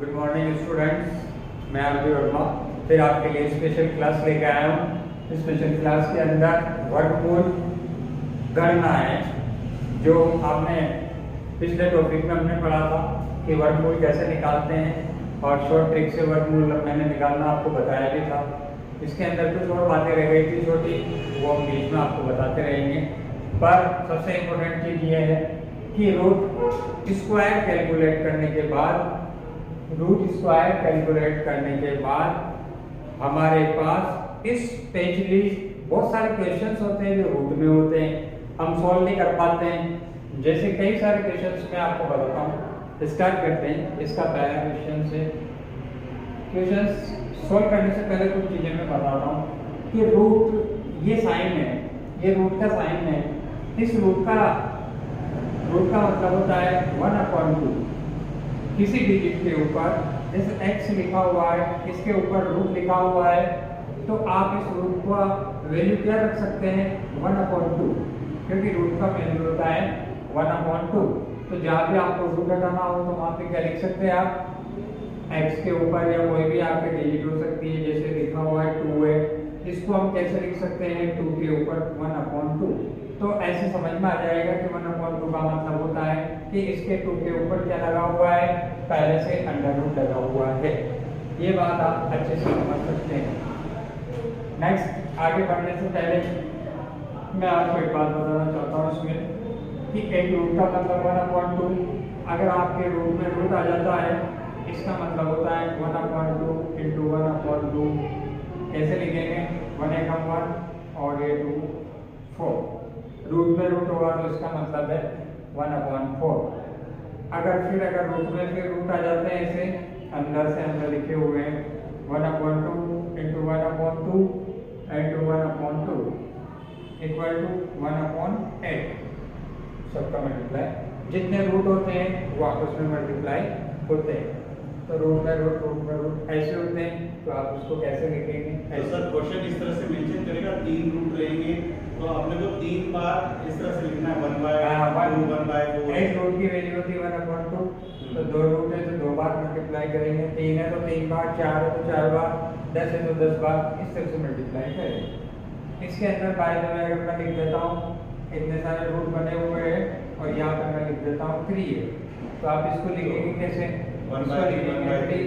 Good morning students, मैं RB Verma फिर आपके लिए स्पेशल क्लास लेके आया हूँ। स्पेशल क्लास के अंदर वर्गमूल गणना है, जो आपने पिछले टॉपिक में हमने पढ़ा था कि वर्गमूल कैसे निकालते हैं और शॉर्ट ट्रिक से वर्गमूल मैंने निकालना आपको बताया भी था। इसके अंदर कुछ और बातें रह गई थी छोटी, वो हम बीच में आपको बताते रहेंगे। पर सबसे इम्पोर्टेंट चीज़ ये है कि रूट स्क्वायर कैलकुलेट करने के बाद हमारे पास स्पेशली बहुत सारे क्वेश्चंस होते हैं जो रूट में होते हैं, हम सॉल्व नहीं कर पाते हैं। जैसे कई सारे क्वेश्चंस मैं आपको बताता हूँ। स्टार्ट करते हैं। इसका पहला क्वेश्चन से क्वेश्चंस सॉल्व करने से पहले कुछ चीज़ें मैं बताता हूँ कि रूट ये साइन है, ये रूट का साइन है। इस रूट का मतलब होता है 1/2। किसी डिजिट के ऊपर जैसे x लिखा हुआ है, इसके ऊपर रूट लिखा हुआ है, तो आप इस रूट का वैल्यू क्या रख सकते हैं 1/2, क्योंकि रूट का वैल्यू होता है 1/2। तो जहाँ भी आपको रूट हटाना हो तो वहाँ पे क्या लिख सकते हैं आप, x के ऊपर या कोई भी आपके डिजिट हो सकती है। जैसे लिखा हुआ है 2 है, इसको हम कैसे लिख सकते हैं 2 के ऊपर 1/2। तो ऐसे समझ में आ जाएगा कि 1/2 का मतलब होता है कि इसके 2 के ऊपर क्या लगा हुआ है, पहले से अंडर रूट लगा हुआ है। ये बात आप अच्छे से समझ सकते हैं। नेक्स्ट, आगे बढ़ने से पहले मैं आपको एक बात बताना चाहता हूँ इसमें कि एक रूट का मतलब 1/2। अगर आपके रूट में रूट आ जाता है, इसका मतलब होता है 1/2 × 1/2। कैसे लिखेंगे, 1 × 1 और ये 2 4। रूट में रूट होगा तो इसका मतलब है 1/4। अगर रूट में फिर रूट आ जाते हैं, ऐसे अंदर से अंदर लिखे हुए हैं 1/2 × 1/2 × 1/2 = 1/8। सबका मल्टीप्लाई, जितने रूट होते हैं वो आपस में मल्टीप्लाई होते हैं। तो रूट में रूट ऐसे होते हैं, तो आप उसको कैसे लिखेंगे। तो सर क्वेश्चन इस तरह से मेंशन करेगा 3 रूट रहेंगे, तो आपने को 3 बार इस तरह से लिखना है 1/2 1/4। एक रूट की वैल्यू होती है 1/2, तो 2 रूट है तो 2 बार मल्टीप्लाई करेंगे। 3 है तो 3 बार, 4 है तो 4 बार, 10 है तो 10 बार, इस तरह से मल्टीप्लाई करेंगे। इसके अंदर बाय द वे अगर मैं लिख देता हूँ, इतने सारे रूट बने हुए हैं और यहाँ पर मैं लिख देता हूँ 3 है, तो आप इसको लिखेंगे कैसे, 1/3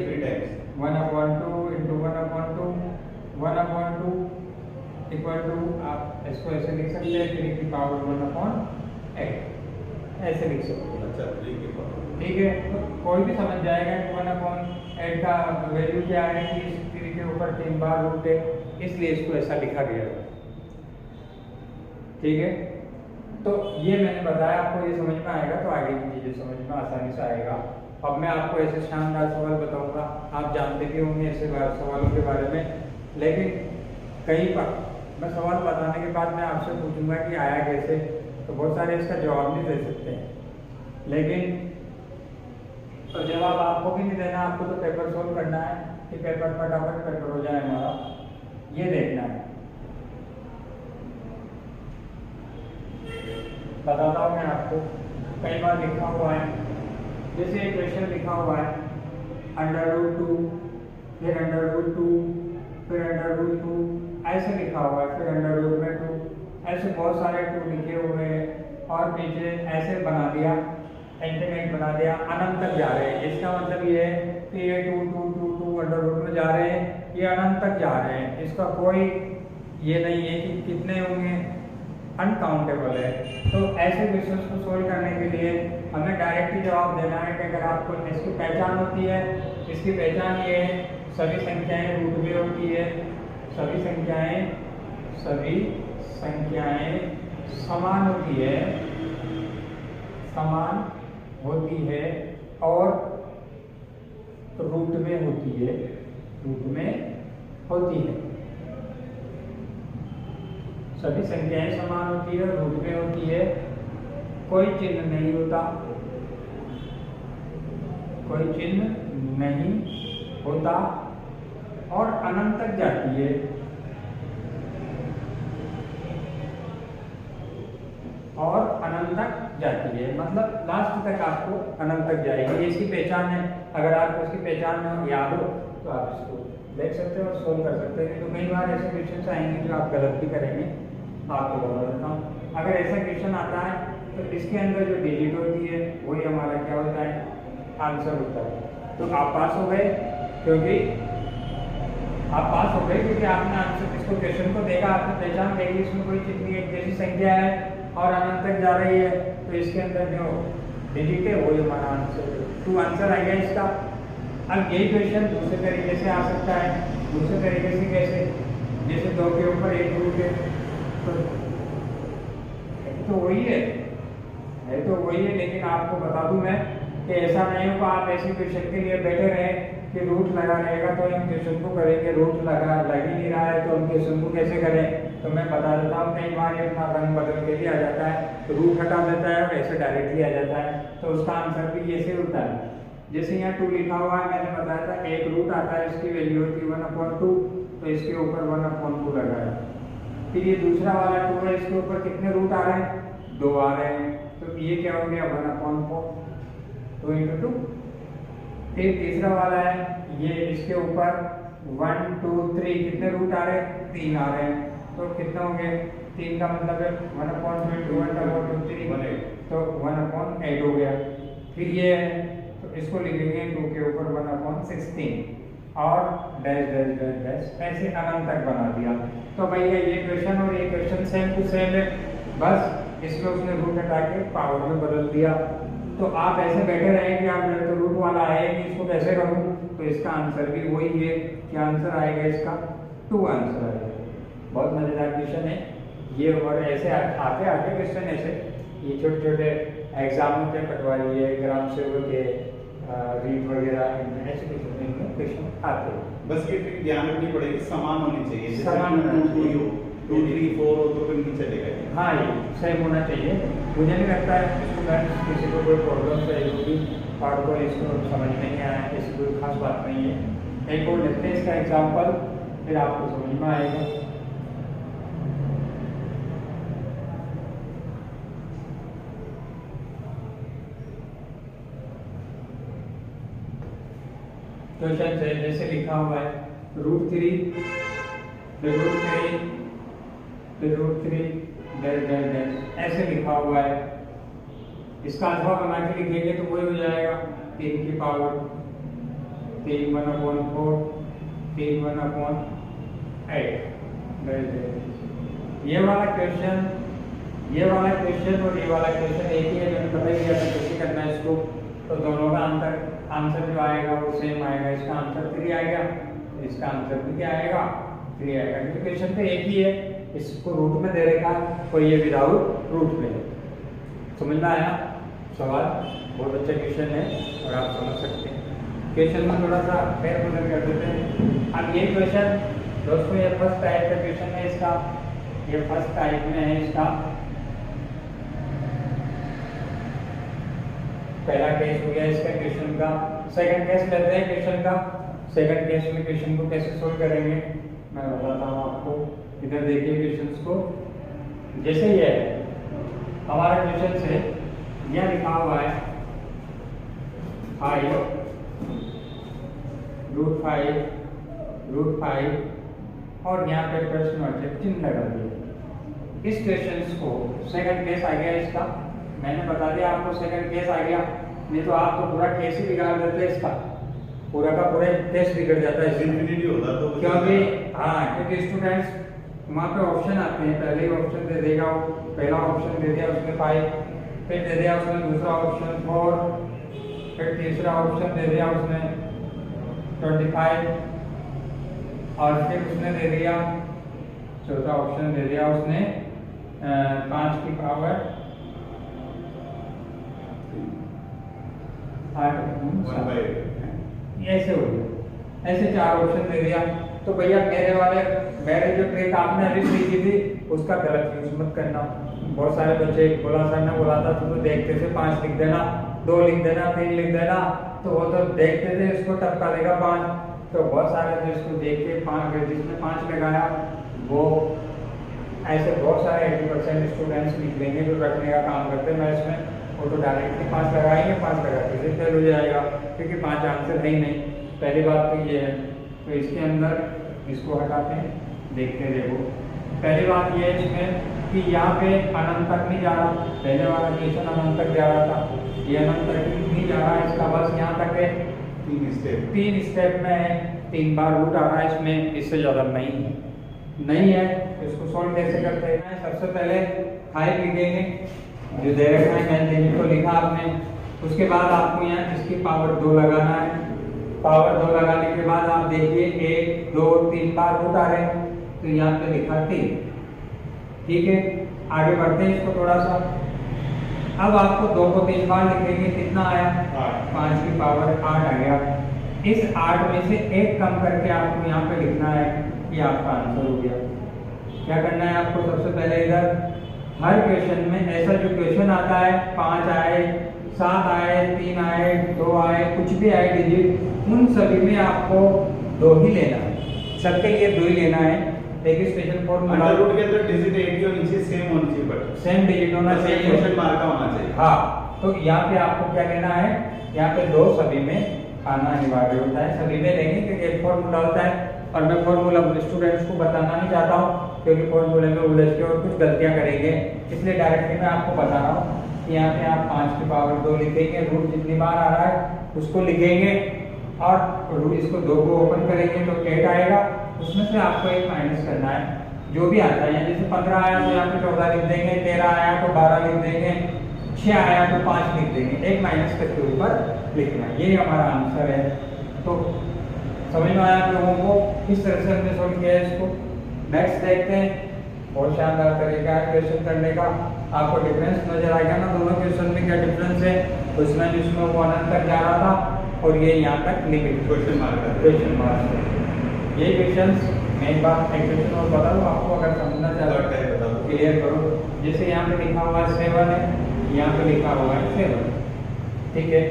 3 टाइम्स 1/2 × 1/2 1/2 = आप इसको ऐसे लिख सकते हैं 3 की पावर 1/8, ऐसे लिख सकते हैं। अच्छा 3 की पावर, ठीक है। तो कोई भी समझ जाएगा कि 1/8 का वैल्यू क्या है कि इस 3 के ऊपर 3 बार रूट है, इसलिए इसको ऐसा लिखा गया है। ठीक है, तो ये मैंने बताया, आपको ये समझ में आएगा तो आगे की चीज़ें समझ में आसानी से आएगा। अब मैं आपको ऐसे शानदार सवाल बताऊंगा, आप जानते भी होंगे ऐसे सवालों के बारे में, लेकिन कई बार मैं सवाल बताने के बाद मैं आपसे पूछूंगा कि आया कैसे, तो बहुत सारे इसका जवाब नहीं दे सकते हैं। लेकिन तो जवाब आपको भी नहीं देना, आपको तो पेपर सोल्व करना है कि पेपर फटाफट पेपर हो जाए हमारा, ये देखना है। बताता हूँ मैं आपको, कई बार लिखा हुआ है, जैसे एक क्वेश्चन लिखा हुआ है √2, फिर √2, फिर √2, ऐसे लिखा हुआ है, फिर √2, ऐसे बहुत सारे 2 लिखे हुए हैं और पीछे ऐसे बना दिया, इंटीग्रेट बना दिया, अनंत तक जा रहे हैं। इसका मतलब ये है कि ये 2 2 2 2 √2 में जा रहे हैं, ये अनंत तक जा रहे हैं। इसका कोई ये नहीं है कि कितने होंगे, अनकाउंटेबल है। तो ऐसे क्वेश्चंस को सोल्व करने के लिए हमें डायरेक्ट ही जवाब देना है कि अगर आपको इसकी पहचान होती है, इसकी पहचान ये है सभी संख्याएं रूट में होती है, सभी संख्याएं समान होती है और रूट में होती है। सभी संख्याएं समान होती है, रूट में होती है, कोई चिन्ह नहीं होता और अनंत तक जाती है। जाती है, मतलब लास्ट तक आपको अनंत तक जाएगी। ये इसकी पहचान है। अगर आपको इसकी पहचान याद हो तो आप इसको देख सकते हो और सोल्व कर सकते हैं। तो कई बार ऐसे क्वेश्चन आएंगे जो आप गलत भी करेंगे। आपको बता देता हूँ, अगर ऐसा क्वेश्चन आता है तो इसके अंदर जो डिजिट होती है वही हमारा क्या होता है, आंसर होता है। तो आप पास हो गए, क्योंकि आपने आंसर इसको क्वेश्चन को देखा, आपने पहचान गई इसमें कोई कितनी एक जैसी संख्या है और अनंत तक जा रही है, तो इसके अंदर जो डिजिट है वही हमारा आंसर है। तो आंसर आ गया इसका। अब यही क्वेश्चन दूसरे तरीके से आ सकता है। दूसरे तरीके से कैसे, जैसे 2 के ऊपर 1 रूट है, तो वही है तो वही है, लेकिन आपको बता दूं मैं कि ऐसा नहीं होगा आप ऐसे क्वेश्चन के लिए बैठे रहे कि रूट लगा रहेगा तो हम क्वेश्चन को करेंगे, रूट लग ही नहीं रहा है तो हम क्वेश्चन को कैसे करें। तो मैं बता देता हूँ, कई बार ये अपना रंग बदल के भी आ जाता है, तो रूट हटा देता है और ऐसे डायरेक्टली आ जाता है, तो उसका आंसर भी ऐसे होता है। जैसे यहाँ 2 लिखा हुआ है, मैंने बताया था एक रूट आता है, इसकी वैल्यू होती है 1/2, तो इसके ऊपर 1/2 लगा है। फिर ये दूसरा वाला 2 है, इसके ऊपर कितने रूट आ रहे हैं, 2 आ रहे हैं, तो ये क्या हो गया 1/4, 2 × 2। फिर तीसरा वाला है, ये इसके ऊपर 1 2 3 कितने रूट आ रहे हैं, 3 आ रहे हैं, तो कितना हो गया 3 का मतलब है 1/2 तो 1/8 हो गया। फिर ये है, तो इसको लिखेंगे 2 के ऊपर 1/16 और डैश डैश डैश डैश ऐसे अनंत तक बना दिया। तो भैया ये क्वेश्चन और ये क्वेश्चन सेम टू सेम है, बस इसमें उसने रूट हटा के पावर में बदल दिया। तो आप ऐसे बैठे रहेंगे, आप तो रूट वाला है कि इसको कैसे करूं, तो इसका आंसर भी वही है। क्या आंसर आएगा इसका, 2 आंसर आएगा। बहुत मजेदार क्वेश्चन है ये, और ऐसे आते क्वेश्चन ऐसे ये छोटे छोटे एग्जाम के पटवारी है, ग्राम सेवक है, रीट वगैरह ऐसे क्वेश्चन आते हैं। बस ये ट्रिक ध्यान रखनी पड़ेगी, समान होनी चाहिए, समान होना चाहिए। 2 3 4 हो तो फिर नहीं चलेगा। हाँ, ये सेम होना चाहिए। मुझे नहीं लगता है स्टूडेंट्स किसी को कोई प्रॉब्लम रहेगी और कोई इसको समझ नहीं आया, ऐसी कोई खास बात नहीं है। एक और लेते हैं इसका एग्जाम्पल, फिर आपको समझ में आएगा। क्वेश्चन से जैसे लिखा हुआ है √3 ऐसे लिखा हुआ है। इसका अल्फा बना के लिखेंगे तो वही हो जाएगा 3 की पावर 3 1/4 3 1/8। ये वाला क्वेश्चन और ये वाला क्वेश्चन एक ही है, मैंने बता दिया था कैसे करना है इसको। तो दोनों का आंसर जो आएगा वो सेम आएगा। इसका आंसर 3 आएगा, इसका आंसर भी क्या आएगा 3 आएगा, क्योंकि क्वेश्चन तो एक ही है। इसको रूट में दे रखा और ये विदाउट रूट में। समझ में आया सवाल? बहुत अच्छा क्वेश्चन है और आप समझ सकते हैं। क्वेश्चन में थोड़ा सा फेर बदल कर देते हैं। अब ये क्वेश्चन दोस्तों, ये फर्स्ट टाइप का क्वेश्चन है इसका, ये फर्स्ट टाइप में है इसका। पहला केस हो गया इसका क्वेश्चन का। सेकंड केस लेते हैं क्वेश्चन का। सेकंड केस में क्वेश्चन को कैसे सोल्व करेंगे मैं बताता हूँ आपको। इधर देखिए क्वेश्चंस को। जैसे ये है हमारा क्वेश्चन से यह लिखा हुआ है 5 √5 और यहाँ पे प्रश्नवाचक चिन्ह लगा दिया। इस क्वेश्चन को सेकंड केस आ गया इसका। मैंने बता दिया आपको सेकंड केस आ गया, नहीं तो आप तो पूरा केस ही बिगाड़ देते इसका, पूरा का पूरा टेस्ट बिगड़ जाता है इंफिनिटी होता तो क्योंकि स्टूडेंट्स वहाँ पे ऑप्शन आते हैं। पहले ही ऑप्शन दे देगा वो, पहला ऑप्शन दे दिया उसने 5, फिर दे दिया उसने दूसरा ऑप्शन 4, फिर तीसरा ऑप्शन दे दिया उसने 25 और फिर उसने दे दिया चौथा ऑप्शन दे दिया उसने 5 की पावर 8 ऐसे हो गया। ऐसे 4 ऑप्शन दे दिया। तो भैया मेरे जो ट्रिक आपने अभी सीखी थी उसका गलत यूज मत करना। बहुत सारे बच्चे बोला सर ने बोला था तो देखते थे 5 लिख देना, 2 लिख देना, 3 लिख देना, तो वो तो देखते थे इसको टपका देगा 5। तो बहुत सारे जो इसको देख के 5 जिसने 5 लगाया वो ऐसे बहुत सारे 80% स्टूडेंट्स निकलेंगे जो रखने का काम करते हैं मैथ्स में, वो तो डायरेक्टली 5 लगाएंगे, 5 लगा के फिर फेल हो जाएगा, क्योंकि 5 आंसर है ही नहीं। पहली बात तो ये है। तो इसके अंदर इसको हटाते हैं, देखते हैं। देखो पहली बात ये है इसमें कि यहाँ पे अनंत तक नहीं जा रहा, पहले वाला क्वेश्चन अनंत तक जा रहा था, ये अनंत तक नहीं जा रहा है, इसका बस यहाँ तक है। 3 स्टेप में है, 3 बार रूट आ रहा है इसमें, इससे ज़्यादा नहीं है। इसको सॉल्व कैसे करते हैं? सबसे पहले 5 लिखेंगे, जो दे रखा है मैंने लिमिट को लिखा आपने। उसके बाद आपको यहाँ इसकी पावर 2 लगाना है। पावर 2 लगाने के बाद आप देखिए 1 2 3 बार रूट आ रहे हैं, तो यहाँ पे लिखा 3। ठीक है, आगे बढ़ते हैं इसको थोड़ा सा। अब आपको 2 को 3 बार लिखेंगे, कितना आया? 5 की पावर 8 आ गया। इस 8 में से 1 कम करके आपको यहाँ पे लिखना है, ये आपका आंसर हो गया। क्या करना है आपको? सबसे पहले इधर हर क्वेश्चन में ऐसा जो क्वेश्चन आता है, 5 आए, 7 आए, 3 आए, 2 आए, कुछ भी आए डिजिट, उन सभी में आपको 2 ही लेना है, सबके लिए 2 ही लेना है। एक स्पेशल फॉर्मूला, अंडर रूट के अंदर डिजिट 80 और नीचे सेम होनी चाहिए, बट सेम डिजिट होना चाहिए, क्वेश्चन मार्क का होना चाहिए। हाँ, तो यहाँ पे आपको क्या लेना है? यहाँ पे 2 सभी में आना अनिवार्य होता है, सभी में लेंगे क्योंकि एक फॉर्मूला होता है, और मैं फॉर्मूला स्टूडेंट्स को बताना नहीं चाहता हूँ क्योंकि फॉर्मूले में उलझ के और कुछ गलतियाँ करेंगे, इसलिए डायरेक्टली मैं आपको बता रहा हूँ कि यहाँ पे आप 5 की पावर 2 लिखेंगे, रूट जितनी बार आ रहा है उसको लिखेंगे, और रूट इसको 2 को ओपन करेंगे तो 8 आएगा, उसमें से आपको 1 माइनस करना है जो भी आता है। जैसे 15 आया तो यहाँ पे 14 लिख देंगे, 13 आया तो 12 लिख देंगे, 6 आया तो 5 लिख देंगे, 1 माइनस करके ऊपर लिखना है। ये हमारा आंसर है। तो समझ में आया आप लोगों को? किस तरह से हमने सोल्व किया है इसको। नेक्स्ट देखते हैं, बहुत शानदार तरीका है क्वेश्चन करने का। आपको डिफरेंस नजर आएगा ना दोनों क्वेश्चन में, क्या डिफरेंस है? उसमें जिसमें वो अनंत तक जा रहा था और ये यहाँ तक लिमिट क्वेश्चन मार्क है। ये क्वेश्चंस मैं एक बार एक क्वेश्चन और बता दूँ आपको, अगर समझना चाहते हैं बता दो, क्लियर करो। जैसे यहाँ पे लिखा हुआ है 7 है, यहाँ पे लिखा हुआ है 7, ठीक है,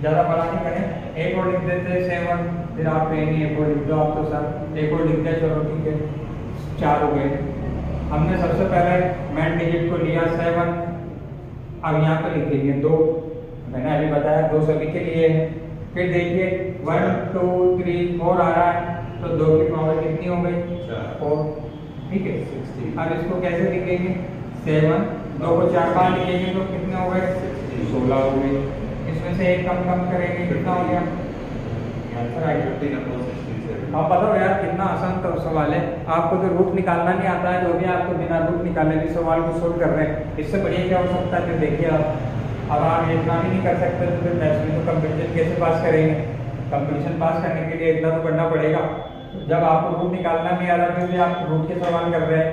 ज़्यादा बड़ा नहीं करें, एक और लिख देते हैं 7, फिर आप कहेंगे एक और लिख दो आप, तो सर एक और लिख दिया, चलो ठीक है, 4 हो गए। हमने सबसे पहले मेन डिजिट को लिया 7, अब यहाँ पे लिखेंगे 2, मैंने अभी बताया 2 सभी के लिए है। फिर देखिए 1 2 3 4 आ रहा है, तो 2 की पावर कितनी हो गई? 4, ठीक है। 16। अब इसको कैसे लिखेंगे? 7, 2 को 4 बार लिखेंगे तो कितने हो गए? 16 हो गए। इसमें से 1 कम करेंगे, कितना हो गया? आंसर आ गया। आप बताओ यार, कितना आसान तो सवाल है। आपको तो रूट निकालना नहीं आता है, तो भी आपको बिना रूट निकाले भी सवाल को सोल्व कर रहे हैं, इससे बढ़िया क्या हो सकता है? फिर देखिए आप, अब आप इतना भी नहीं कर सकते तो फिर मैथ्स में तो कंपटीशन कैसे पास करेंगे? कंपटीशन पास करने के लिए इतना तो करना पड़ेगा। जब आपको रूट निकालना नहीं आ रहा, फिर भी आप रूट के सवाल कर रहे हैं।